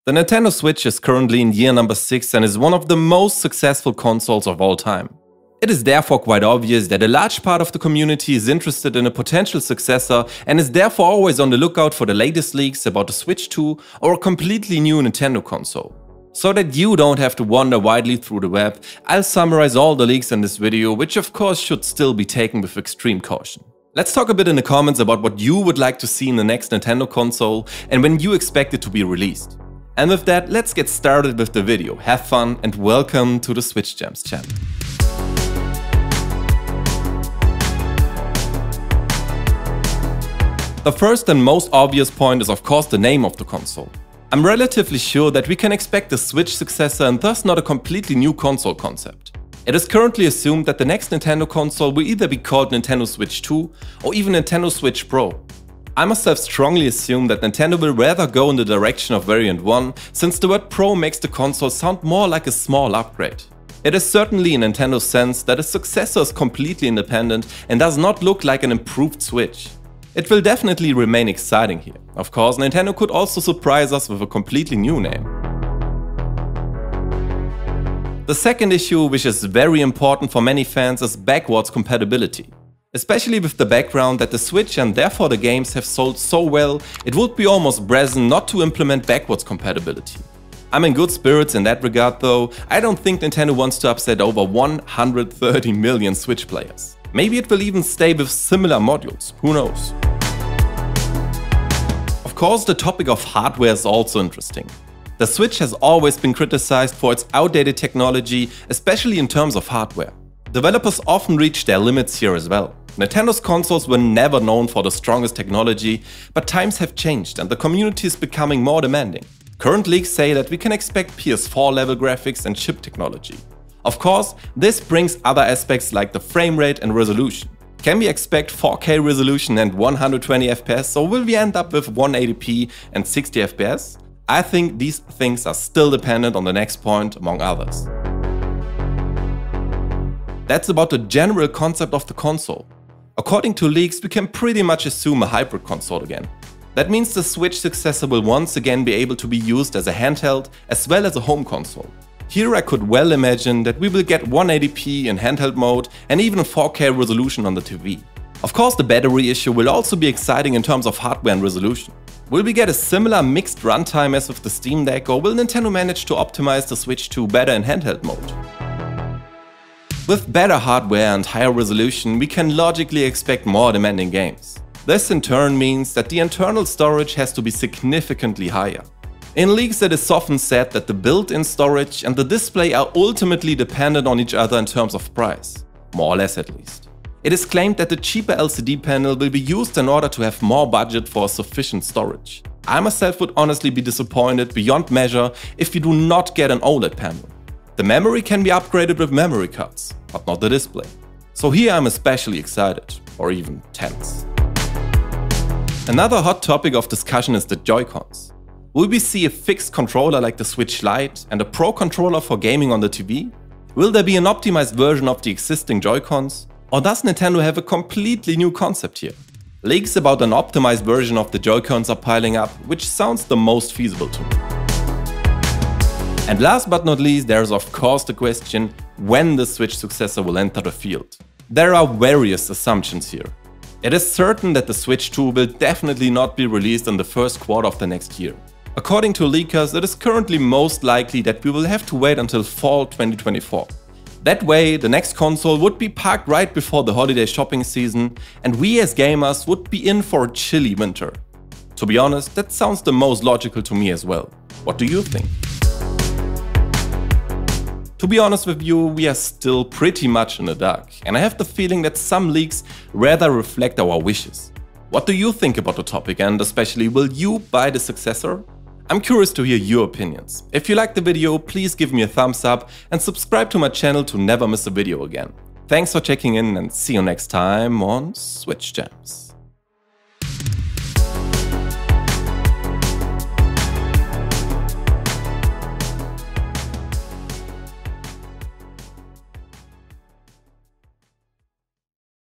The Nintendo Switch is currently in year number 6 and is one of the most successful consoles of all time. It is therefore quite obvious that a large part of the community is interested in a potential successor and is therefore always on the lookout for the latest leaks about the Switch 2 or a completely new Nintendo console. So that you don't have to wander widely through the web, I'll summarize all the leaks in this video, which of course should still be taken with extreme caution. Let's talk a bit in the comments about what you would like to see in the next Nintendo console and when you expect it to be released. And with that, let's get started with the video. Have fun and welcome to the Switch Gems channel. The first and most obvious point is of course the name of the console. I'm relatively sure that we can expect a Switch successor and thus not a completely new console concept. It is currently assumed that the next Nintendo console will either be called Nintendo Switch 2 or even Nintendo Switch Pro. I myself strongly assume that Nintendo will rather go in the direction of Variant 1, since the word Pro makes the console sound more like a small upgrade. It is certainly in Nintendo's sense that a successor is completely independent and does not look like an improved Switch. It will definitely remain exciting here. Of course, Nintendo could also surprise us with a completely new name. The second issue, which is very important for many fans, is backwards compatibility. Especially with the background that the Switch and therefore the games have sold so well, it would be almost brazen not to implement backwards compatibility. I'm in good spirits in that regard though. I don't think Nintendo wants to upset over 130 million Switch players. Maybe it will even stay with similar modules, who knows. Of course, the topic of hardware is also interesting. The Switch has always been criticized for its outdated technology, especially in terms of hardware. Developers often reach their limits here as well. Nintendo's consoles were never known for the strongest technology, but times have changed and the community is becoming more demanding. Current leaks say that we can expect PS4 level graphics and chip technology. Of course, this brings other aspects like the frame rate and resolution. Can we expect 4K resolution and 120 FPS, or will we end up with 180p and 60 FPS? I think these things are still dependent on the next point, among others. That's about the general concept of the console. According to leaks, we can pretty much assume a hybrid console again. That means the Switch successor will once again be able to be used as a handheld as well as a home console. Here I could well imagine that we will get 180p in handheld mode and even 4K resolution on the TV. Of course, the battery issue will also be exciting in terms of hardware and resolution. Will we get a similar mixed runtime as with the Steam Deck, or will Nintendo manage to optimize the Switch 2 better in handheld mode? With better hardware and higher resolution, we can logically expect more demanding games. This in turn means that the internal storage has to be significantly higher. In leaks it is often said that the built-in storage and the display are ultimately dependent on each other in terms of price, more or less at least. It is claimed that the cheaper LCD panel will be used in order to have more budget for sufficient storage. I myself would honestly be disappointed beyond measure if we do not get an OLED panel. The memory can be upgraded with memory cards, but not the display. So here I'm especially excited, or even tense. Another hot topic of discussion is the Joy-Cons. Will we see a fixed controller like the Switch Lite and a Pro controller for gaming on the TV? Will there be an optimized version of the existing Joy-Cons? Or does Nintendo have a completely new concept here? Leaks about an optimized version of the Joy-Cons are piling up, which sounds the most feasible to me. And last but not least, there is of course the question when the Switch successor will enter the field. There are various assumptions here. It is certain that the Switch 2 will definitely not be released in the first quarter of the next year. According to leakers, it is currently most likely that we will have to wait until fall 2024. That way, the next console would be parked right before the holiday shopping season, and we as gamers would be in for a chilly winter. To be honest, that sounds the most logical to me as well. What do you think? To be honest with you, we are still pretty much in the dark, and I have the feeling that some leaks rather reflect our wishes. What do you think about the topic, and especially will you buy the successor? I'm curious to hear your opinions. If you liked the video, please give me a thumbs up and subscribe to my channel to never miss a video again. Thanks for checking in and see you next time on Switch Gems.